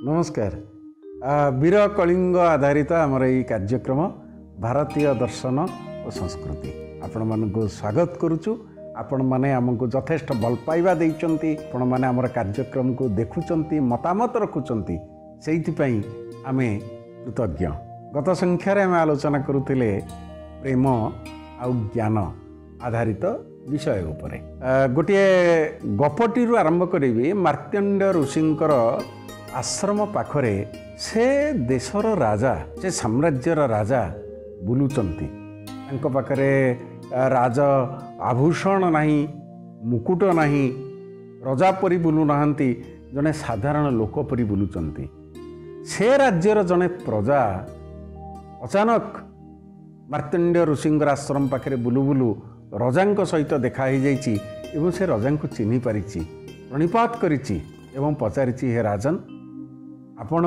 नमस्कार। वीर कलिंग आधारित आमर यही कार्यक्रम भारतीय दर्शन और संस्कृति आपण मानक स्वागत करुचु। आपण माने आमको यथेष्ट भल पाइबा देइचंती, आपण माने आमर कार्यक्रम को देखुचंती, मतामत रखुचंती, सेइथिपई आमे कृतज्ञ। गत संख्यारे आमे आलोचना करुथिले प्रेम आ ज्ञान आधारित विषय उपरे। गोटे गपटी आरंभ करी मार्कंडेय ऋषिंकर आश्रम पाखरे से देशर राजा, से साम्राज्यर राजा बुलुचंती। तांको पाखरे राज आभूषण नहीं, मुकुट नहीं, रजा परी बुलु नाहंती, जने साधारण लोक परी बुलुचंती। से राज्यर जने प्रजा अचानक मार्कंडेय ऋषिंकर आश्रम पाखरे बुलु बुलु रजांक सहित देखा ही जाइछि एवं से रजांक चिन्हि पारिछि, प्रणिपात करिछि एवं पचारिछि, हे राजन, आपण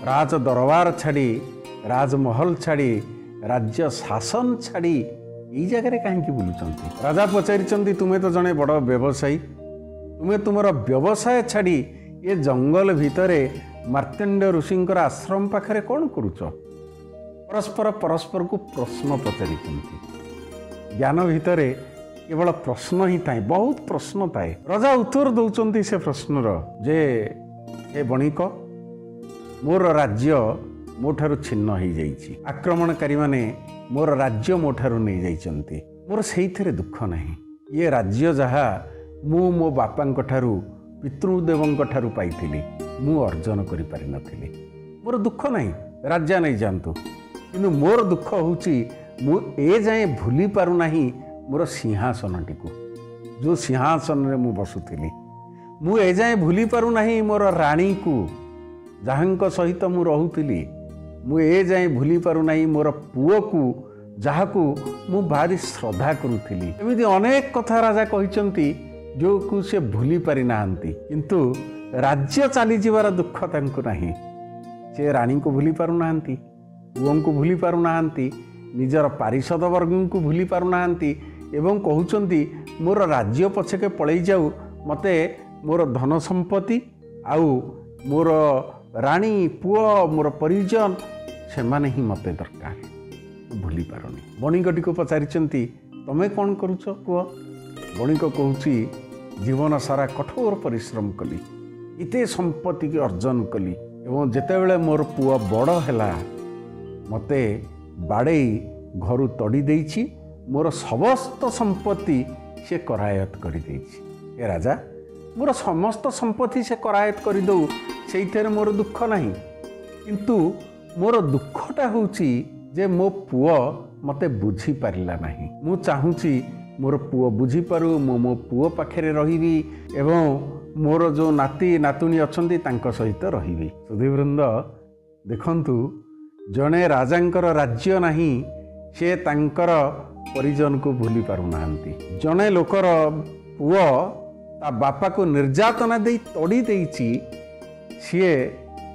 राज दरबार छाड़ी, राजमहल छाड़ी, राज्य शासन छाड़ी यही जगह कहीं बुलुचंती। राजा पचारिचंती, तुम्हें तो जड़े बड़ व्यवसायी, तुम्हें तुमर व्यवसाय छाड़ी ये जंगल भितरे मार्कंडेय ऋषिंकर आश्रम पाखरे कौन करुच? परस्पर परस्पर को प्रश्न पचारिचंती। ज्ञान भितरे केवल प्रश्न ही थाए, बहुत प्रश्न थाए। राजा उत्तर दौरान से प्रश्नर जे हे बणिक, मोर राज्य मोठारु छिन्न हो जाइछि, आक्रमणकारी माने मोर राज्य मोठारु नहीं जाइछन्ति। मोर सेइथिरे दुख नहीं। ये राज्य जहा मु मो बापांक ठारु पितृदेवंक ठारु पाइथिली, मु अर्जन करि पारि नथिली। मोर दुख नहीं, राज्य नहीं जानतु, किंतु मोर दुख होउछि मु ए जाए भूली पारु नाही मोर सिंहासनटिकु, जो सिंहासन रे मु बसुथिली। मु ए जाए भूली पारु नाही मोर राणी को, जहांक सहित मु रहुथिली। मु ए जाए भूली पारु नाही मोर पुओ को, जहाकू मु भारी श्रद्धा करुथिली। एमिति अनेक कथा राजा कहिचंती जो को से भूली पारि नाहंती, किंतु राज्य चली जिवार दुख तांको नाही। से राणी को भूली पारु नाहंती, पुओं को भूली पारु नाहंती, निजर पारिषद वर्ग को भूली पारु नाहंती एवं कहउचंती मोर राज्य पछके पळै जाऊ, मते मोर धन संपत्ति आउ मोर राणी पुओ मोर परिजन से माने ही मते दरकार, भूली पारुनी। बणिकटी को पचारिचंती, तमे कौन करुच कुह? बणिक कहूची, जीवन सारा कठोर परिश्रम कली, इते संपत्ति की अर्जन कली एवं जेतेबेले मोर पुओ बड़ हैला मते बाड़े घरु तड़ी देइछि, मोर समस्त संपत्ति से करायत करि देइछि। ए राजा, मोर समस्त संपत्ति से करायत कर दो, से मोर दुख नहीं, किंतु मोर दुखटा होउची जे मो पुओ मते बुझी पारिला नहीं। मु चाहूची मोर पुओ बुझी पारु, मो पुओ पाखरे रहिबी एवं मोर जो नाती नातुणी अछंती तांको सहित रहिबी। सुधीवृंद देखंतु, जने राजांकर राज्य नहीं, से तांकर परिजन को भूली पारु नाहंती। जने लोकर पुओ ता बापा को निर्यातना दे तड़ी देइछि, सीए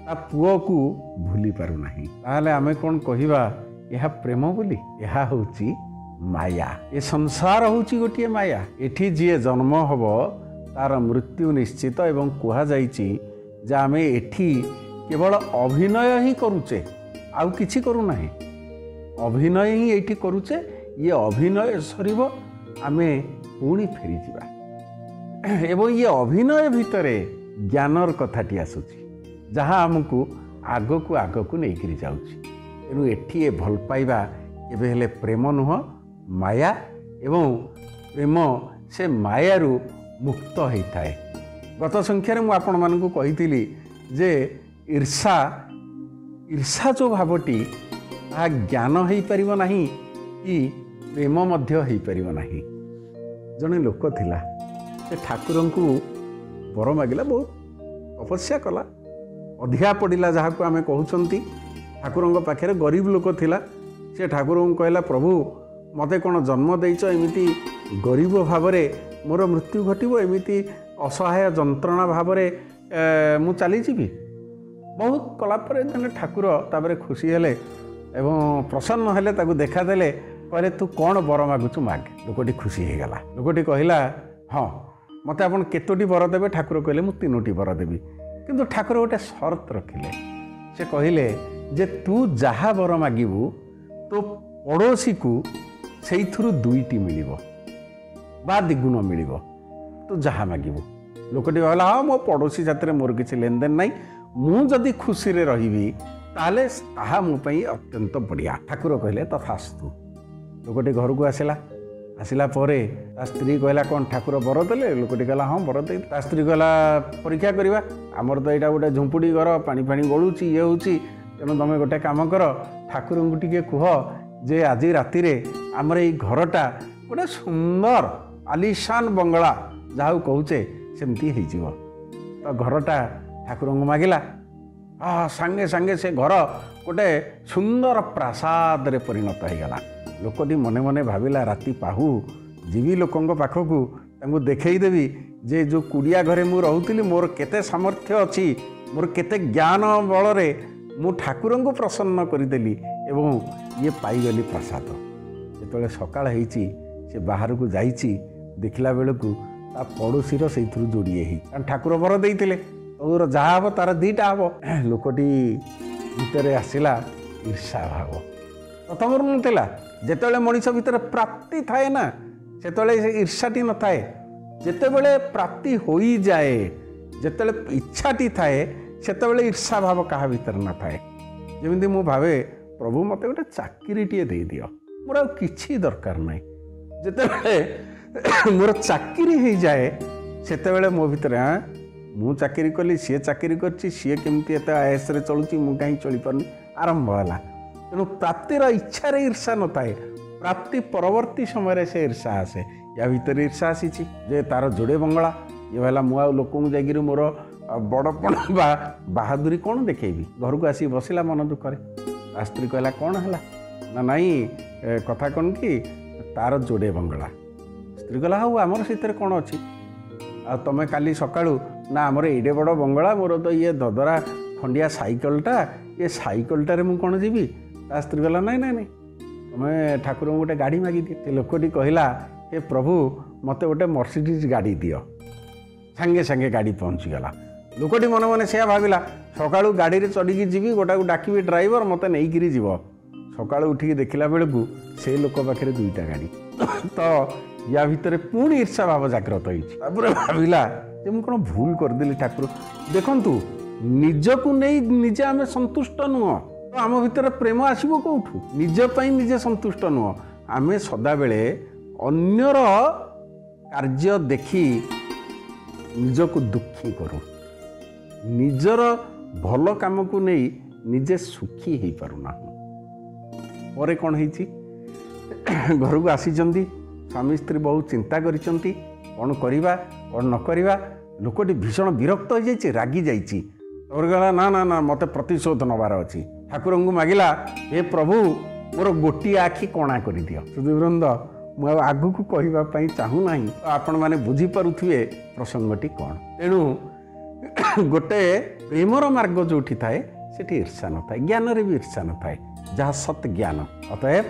ता पुओ को भूली पारु नाही। ताहले आमे कोन कहिबा यह प्रेम बोली? यह होउची माया। ये संसार होउची गोटिए माया। एठी जिए जन्म हबो तार मृत्यु निश्चित एवं कुहा जाइछि जे आमे एठी केवल अभिनय ही करूचे, आउ किछि करू नाही। अभिनय ही एठी करूचे, ये अभिनय सरीब आमे पुणी फेरी जिबा। एवं ये अभिनय भितरे ज्ञानर कथाटी आसुची, जहाँ आमको आगकू नहीं करी जाउची। तेणु एठी भल पाइबा केबे हेले प्रेम नुह, माया। एवं प्रेम से मायारू मुक्त होता है। गत संख्यारे मु आपण मानकु कहितिली जे ईर्षा जो भावटी ता ज्ञान हो पारिबो नाही कि प्रेम मध्य हो पारिबो नाही। जने लोक थिला, से ठाकुर को वर मागिला, बहुत तपस्या कला, अधिका पड़ा जहाँ को आम कहते। ठाकुर पाखे गरीब लोक थिला, से ठाकुर को कहला, प्रभु मते कौन जन्म देइछ, एमिति गरीब भाव मोर मृत्यु घटव, एमिति असहाय जंत्रणा भाव मु चली जीवी। बहुत कलापर जन ठाकुर तापर खुशी हेले एवं प्रसन्न हेले, ताकू देखा देले, कहले तू कौन वर मागुचु माग। लोकटी खुशी हो गला। लोकटी कहला, हाँ मते आपण केतोटी वर देबे? ठाकुर कहले मु 3टी वर देबी। କିନ୍ତୁ ଠାକୁର ଗୋଟେ ସର୍ତ୍ତ ରଖିଲେ। ସେ କହିଲେ ଯେ ତୁ ଯାହା ବର ମାଗିବୁ ତୋ ପଡ଼ୋଶୀକୁ ସେଇଥିରୁ 2ଟି ମିଳିବ ବା ଦ୍ୱିଗୁଣ ମିଳିବ। ତୁ ଯାହା ମାଗିବୁ। ଲୋକଟି କହିଲା ହଁ ମୋ ପଡ଼ୋଶୀ ସାଥିରେ ମୋର କିଛି ଲେନଦେନ ନାହିଁ, ମୁଁ ଯଦି ଖୁସିରେ ରହିବି ତାହେଲେ ତାହା ମୋ ପାଇଁ ଅତ୍ୟନ୍ତ ବଢ଼ିଆ। ଠାକୁର କହିଲେ ତଥାସ୍ତୁ। ଲୋକଟି ଘରକୁ ଆସିଲା ପରେ ତା ସ୍ତ୍ରୀ କହିଲା କ'ଣ ଠାକୁର ବର ଦେଲେ? ଲୋକଟି କହିଲା ହଁ ବର ଦେଇ। ତା ସ୍ତ୍ରୀ କହିଲା ପରୀକ୍ଷା କରିବା, ଆମର ତ ଏଇଟା ଗୋଟେ ଝୁମ୍ପୁଡ଼ି ଘର, ପାଣି ଫାଣି ଗଳୁଛି, ଇଏ ହେଉଛି, ତେଣୁ ତୁମେ ଗୋଟେ କାମ କର, ଠାକୁରଙ୍କୁ ଟିକେ କୁହ ଯେ ଆଜି ରାତିରେ ଆମର ଏଇ ଘରଟା ଗୋଟେ ସୁନ୍ଦର ଆଲିଶାନ ବଙ୍ଗଳା ଯାହାକୁ କହୁଛେ ସେମିତି ହେଇଯିବ। ତ ଘରଟା ଠାକୁରଙ୍କୁ ମାଗିଲା, ସାଙ୍ଗେ ସାଙ୍ଗେ ସେ ଘର ଗୋଟେ ସୁନ୍ଦର ପ୍ରାସାଦରେ ପରିଣତ ହେଇଗଲା। ଲୋକଟି ମନେ ମନେ ଭାବିଲା ରାତି ପାହୁ ଯିବି ଲୋକଙ୍କ ପାଖକୁ, ତାଙ୍କୁ ଦେଖେଇଦେବି ଯେ ଯେଉଁ କୁଡ଼ିଆ ଘରେ ମୁଁ ରହୁଥିଲି ମୋର କେତେ ସାମର୍ଥ୍ୟ ଅଛି, ମୋର କେତେ ଜ୍ଞାନ ବଳରେ ମୁଁ ଠାକୁରଙ୍କୁ ପ୍ରସନ୍ନ କରିଦେଲି ଏବଂ ଇଏ ପାଇଗଲି ପ୍ରସାଦ। ଯେତେବେଳେ ସକାଳ ହେଇଛି ସେ ବାହାରକୁ ଯାଇଛି, ଦେଖିଲା ବେଳକୁ ତା ପଡ଼ୋଶୀର ସେଇଥିରୁ ଯୋଡ଼ିଏ ହେଇଛି। କାରଣ ଠାକୁର ବର ଦେଇଥିଲେ ତୋର ଯାହା ହେବ ତାର 2ଟା ହେବ। ଲୋକଟି ଭିତରେ ଆସିଲା ଈର୍ଷା ଭାବ। ପ୍ରଥମରୁ ନଥିଲା। ଯେତେବେଳେ ମଣିଷ ଭିତରେ ପ୍ରାପ୍ତି ଥାଏ ନା ସେତେବେଳେ ସେ ଈର୍ଷାଟି ନଥାଏ। ଯେତେବେଳେ ପ୍ରାପ୍ତି ହୋଇଯାଏ, ଯେତେବେଳେ ଇଚ୍ଛାଟି ଥାଏ ସେତେବେଳେ ଈର୍ଷା ଭାବ କାହା ଭିତରେ ନଥାଏ। ଯେମିତି ମୁଁ ଭାବେ ପ୍ରଭୁ ମୋତେ ଗୋଟେ ଚାକିରିଟିଏ ଦେଇଦିଅ, ମୋର ଆଉ କିଛି ଦରକାର ନାହିଁ। ଯେତେବେଳେ ମୋର ଚାକିରି ହେଇଯାଏ ସେତେବେଳେ ମୋ ଭିତରେ ମୁଁ ଚାକିରି କଲି, ସିଏ ଚାକିରି କରିଛି, ସିଏ କେମିତି ଏତେ ଆୟସରେ ଚଳୁଛି, ମୁଁ କାହିଁ ଚଳିପାରୁନି, ଆରମ୍ଭ ହେଲା। ତେଣୁ ପ୍ରାପ୍ତିର ଇଚ୍ଛାରେ ଈର୍ଷା ନଥାଏ, ପ୍ରାପ୍ତି ପରବର୍ତ୍ତୀ ସମୟରେ ସେ ଈର୍ଷା ଆସେ। ୟା ଭିତରେ ଈର୍ଷା ଆସିଛି ଯେ ତାର ଯୋଡ଼େ ବଙ୍ଗଳା। ଇଏ ହେଲା ମୁଁ ଆଉ ଲୋକଙ୍କୁ ଯାଇକିରି ମୋର ବଡ଼ପଣ ବା ବାହାଦୁରୀ କ'ଣ ଦେଖେଇବି। ଘରକୁ ଆସିକି ବସିଲା ମନ ଦୁଃଖରେ। ତା ସ୍ତ୍ରୀ କହିଲା କ'ଣ ହେଲା? ନା ନାଇଁ କଥା କ'ଣ କି ତାର ଯୋଡ଼େ ବଙ୍ଗଳା। ସ୍ତ୍ରୀ କହିଲା ହଉ ଆମର ସେଥିରେ କ'ଣ ଅଛି, ଆଉ ତୁମେ କାଲି ସକାଳୁ ନା ଆମର ଏଡ଼େ ବଡ଼ ବଙ୍ଗଳା, ମୋର ତ ଇଏ ଦଦରା ଖଣ୍ଡିଆ ସାଇକେଲଟା, ଏ ସାଇକେଲଟାରେ ମୁଁ କ'ଣ ଯିବି? ତା ସ୍ତ୍ରୀ କହିଲା ନାଇଁ ନାଇଁ ନାଇଁ ତୁମେ ଠାକୁରଙ୍କୁ ଗୋଟେ ଗାଡ଼ି ମାଗିଦିଅ। ସେ ଲୋକଟି କହିଲା ହେ ପ୍ରଭୁ ମୋତେ ଗୋଟେ ମର୍ସିଡିଜ୍ ଗାଡ଼ି ଦିଅ। ସାଙ୍ଗେ ସାଙ୍ଗେ ଗାଡ଼ି ପହଞ୍ଚିଗଲା। ଲୋକଟି ମନେ ମନେ ସେୟା ଭାବିଲା ସକାଳୁ ଗାଡ଼ିରେ ଚଢ଼ିକି ଯିବି, ଗୋଟାକୁ ଡାକିବି ଡ୍ରାଇଭର ମୋତେ ନେଇକିରି ଯିବ। ସକାଳୁ ଉଠିକି ଦେଖିଲା ବେଳକୁ ସେ ଲୋକ ପାଖରେ 2ଟା ଗାଡ଼ି। ତ ୟା ଭିତରେ ପୁଣି ଈର୍ଷା ଭାବ ଜାଗ୍ରତ ହେଇଛି। ତାପରେ ଭାବିଲା ଯେ ମୁଁ କ'ଣ ଭୁଲ କରିଦେଲି। ଠାକୁର ଦେଖନ୍ତୁ ନିଜକୁ ନେଇ ନିଜେ ଆମେ ସନ୍ତୁଷ୍ଟ ନୁହଁ, ତ ଆମ ଭିତରେ ପ୍ରେମ ଆସିବ କେଉଁଠୁ? ନିଜ ପାଇଁ ନିଜେ ସନ୍ତୁଷ୍ଟ ନୁହଁ, ଆମେ ସଦାବେଳେ ଅନ୍ୟର କାର୍ଯ୍ୟ ଦେଖି ନିଜକୁ ଦୁଃଖୀ କରୁ। ନିଜର ଭଲ କାମକୁ ନେଇ ନିଜେ ସୁଖୀ ହେଇପାରୁନାହୁଁ। ପରେ କ'ଣ ହେଇଛି, ଘରକୁ ଆସିଛନ୍ତି, ସ୍ୱାମୀ ସ୍ତ୍ରୀ ବହୁତ ଚିନ୍ତା କରିଛନ୍ତି କ'ଣ କରିବା କ'ଣ ନ କରିବା। ଲୋକଟି ଭୀଷଣ ବିରକ୍ତ ହୋଇଯାଇଛି, ରାଗି ଯାଇଛି। ତାପରେ କହିଲା ନା ନା ନା ମୋତେ ପ୍ରତିଶୋଧ ନେବାର ଅଛି। ଠାକୁରଙ୍କୁ ମାଗିଲା ହେ ପ୍ରଭୁ ମୋର ଗୋଟିଏ ଆଖି କଣା କରିଦିଅ। ସୁଧୀବୃନ୍ଦ ମୁଁ ଆଉ ଆଗକୁ କହିବା ପାଇଁ ଚାହୁଁନାହିଁ, ଆପଣମାନେ ବୁଝିପାରୁଥିବେ ପ୍ରସଙ୍ଗଟି କ'ଣ। ତେଣୁ ଗୋଟେ ପ୍ରେମର ମାର୍ଗ ଯେଉଁଠି ଥାଏ ସେଠି ଈର୍ଷା ନଥାଏ, ଜ୍ଞାନରେ ବି ଈର୍ଷା ନଥାଏ, ଯାହା ସତ୍ ଜ୍ଞାନ। ଅତଏବ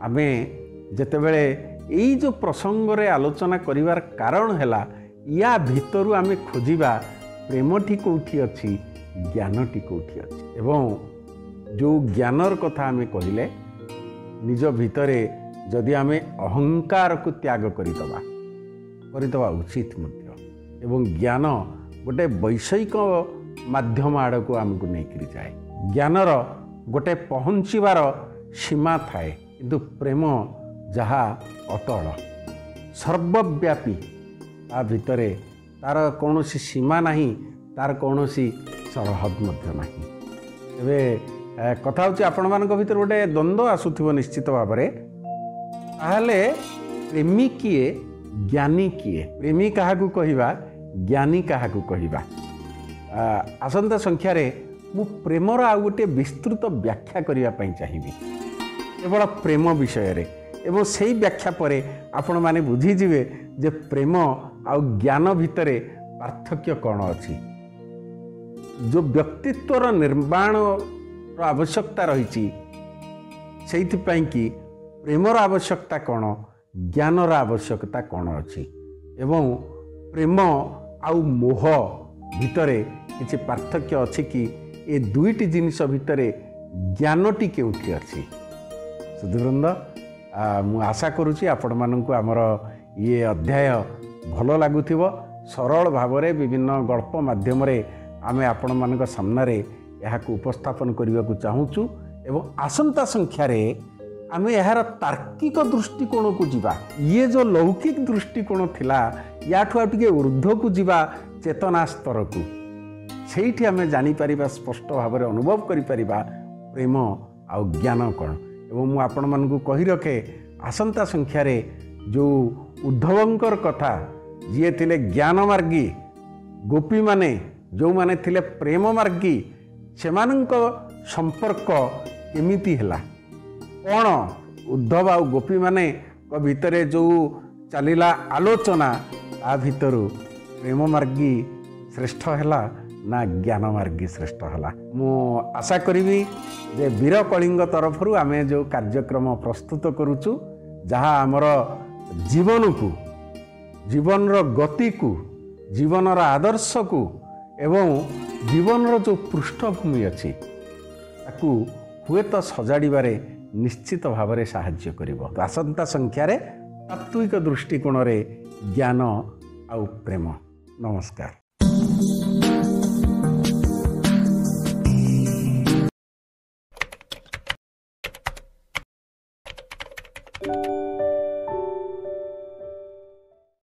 ଆମେ ଯେତେବେଳେ ଏଇ ଯେଉଁ ପ୍ରସଙ୍ଗରେ ଆଲୋଚନା କରିବାର କାରଣ ହେଲା ୟା ଭିତରୁ ଆମେ ଖୋଜିବା ପ୍ରେମଟି କେଉଁଠି ଅଛି, ଜ୍ଞାନଟି କେଉଁଠି ଅଛି। ଏବଂ ଯେଉଁ ଜ୍ଞାନର କଥା ଆମେ କହିଲେ ନିଜ ଭିତରେ ଯଦି ଆମେ ଅହଙ୍କାରକୁ ତ୍ୟାଗ କରିଦେବା ଉଚିତ ମଧ୍ୟ। ଏବଂ ଜ୍ଞାନ ଗୋଟେ ବୈଷୟିକ ମାଧ୍ୟମ ଆଡ଼କୁ ଆମକୁ ନେଇକରି ଯାଏ। ଜ୍ଞାନର ଗୋଟେ ପହଞ୍ଚିବାର ସୀମା ଥାଏ, କିନ୍ତୁ ପ୍ରେମ ଯାହା ଅତଳ ସର୍ବବ୍ୟାପୀ, ତା ଭିତରେ ତାର କୌଣସି ସୀମା ନାହିଁ, ତାର କୌଣସି ସରହଦ ମଧ୍ୟ ନାହିଁ। ଏବେ କଥା ହେଉଛି ଆପଣମାନଙ୍କ ଭିତରେ ଗୋଟେ ଦ୍ୱନ୍ଦ୍ୱ ଆସୁଥିବ ନିଶ୍ଚିତ ଭାବରେ। ତାହେଲେ ପ୍ରେମୀ କିଏ, ଜ୍ଞାନୀ କିଏ? ପ୍ରେମୀ କାହାକୁ କହିବା, ଜ୍ଞାନୀ କାହାକୁ କହିବା? ଆସନ୍ତା ସଂଖ୍ୟାରେ ମୁଁ ପ୍ରେମର ଆଉ ଗୋଟିଏ ବିସ୍ତୃତ ବ୍ୟାଖ୍ୟା କରିବା ପାଇଁ ଚାହିଁବି, କେବଳ ପ୍ରେମ ବିଷୟରେ। ଏବଂ ସେଇ ବ୍ୟାଖ୍ୟା ପରେ ଆପଣମାନେ ବୁଝିଯିବେ ଯେ ପ୍ରେମ ଆଉ ଜ୍ଞାନ ଭିତରେ ପାର୍ଥକ୍ୟ କ'ଣ ଅଛି। ଯେଉଁ ବ୍ୟକ୍ତିତ୍ୱର ନିର୍ମାଣର ଆବଶ୍ୟକତା ରହିଛି, ସେଇଥିପାଇଁ କି ପ୍ରେମର ଆବଶ୍ୟକତା କ'ଣ, ଜ୍ଞାନର ଆବଶ୍ୟକତା କ'ଣ ଅଛି। ଏବଂ ପ୍ରେମ ଆଉ ମୋହ ଭିତରେ କିଛି ପାର୍ଥକ୍ୟ ଅଛି କି ଏ ଦୁଇଟି ଜିନିଷ ଭିତରେ ଜ୍ଞାନଟି କେଉଁଠି ଅଛି। ସୁଧୀବୃନ୍ଦ, ମୁଁ ଆଶା କରୁଛି ଆପଣମାନଙ୍କୁ ଆମର ଇଏ ଅଧ୍ୟାୟ ଭଲ ଲାଗୁଥିବ। ସରଳ ଭାବରେ ବିଭିନ୍ନ ଗଳ୍ପ ମାଧ୍ୟମରେ ଆମେ ଆପଣମାନଙ୍କ ସାମ୍ନାରେ ଏହାକୁ ଉପସ୍ଥାପନ କରିବାକୁ ଚାହୁଁଛୁ ଏବଂ ଆସନ୍ତା ସଂଖ୍ୟାରେ ଆମେ ଏହାର ତାର୍କିକ ଦୃଷ୍ଟିକୋଣକୁ ଯିବା। ଇଏ ଯେଉଁ ଲୌକିକ ଦୃଷ୍ଟିକୋଣ ଥିଲା ୟାଠୁ ଆଉ ଟିକେ ଉର୍ଦ୍ଧ୍ୱକୁ ଯିବା ଚେତନା ସ୍ତରକୁ। ସେଇଠି ଆମେ ଜାଣିପାରିବା, ସ୍ପଷ୍ଟ ଭାବରେ ଅନୁଭବ କରିପାରିବା ପ୍ରେମ ଆଉ ଜ୍ଞାନ କ'ଣ। ଏବଂ ମୁଁ ଆପଣମାନଙ୍କୁ କହି ରଖେ, ଆସନ୍ତା ସଂଖ୍ୟାରେ ଯେଉଁ ଉଦ୍ଧବଙ୍କର କଥା, ଯିଏ ଥିଲେ ଜ୍ଞାନ ମାର୍ଗୀ, ଗୋପୀମାନେ ଯେଉଁମାନେ ଥିଲେ ପ୍ରେମ ମାର୍ଗୀ, ସେମାନଙ୍କ ସମ୍ପର୍କ କେମିତି ହେଲା, କ'ଣ ଉଦ୍ଧବ ଆଉ ଗୋପୀମାନଙ୍କ ଭିତରେ ଯେଉଁ ଚାଲିଲା ଆଲୋଚନା, ତା ଭିତରୁ ପ୍ରେମ ମାର୍ଗୀ ଶ୍ରେଷ୍ଠ ହେଲା ନା ଜ୍ଞାନ ମାର୍ଗୀ ଶ୍ରେଷ୍ଠ ହେଲା। ମୁଁ ଆଶା କରିବି ଯେ ବୀର କଳିଙ୍ଗ ତରଫରୁ ଆମେ ଯେଉଁ କାର୍ଯ୍ୟକ୍ରମ ପ୍ରସ୍ତୁତ କରୁଛୁ, ଯାହା ଆମର ଜୀବନକୁ, ଜୀବନର ଗତିକୁ, ଜୀବନର ଆଦର୍ଶକୁ ଏବଂ ଜୀବନର ଯେଉଁ ପୃଷ୍ଠଭୂମି ଅଛି ତାକୁ ହୁଏତ ସଜାଡ଼ିବାରେ ନିଶ୍ଚିତ ଭାବରେ ସାହାଯ୍ୟ କରିବ। ଆସନ୍ତା ସଂଖ୍ୟାରେ ତାତ୍ତ୍ୱିକ ଦୃଷ୍ଟିକୋଣରେ ଜ୍ଞାନ ଆଉ ପ୍ରେମ। ନମସ୍କାର।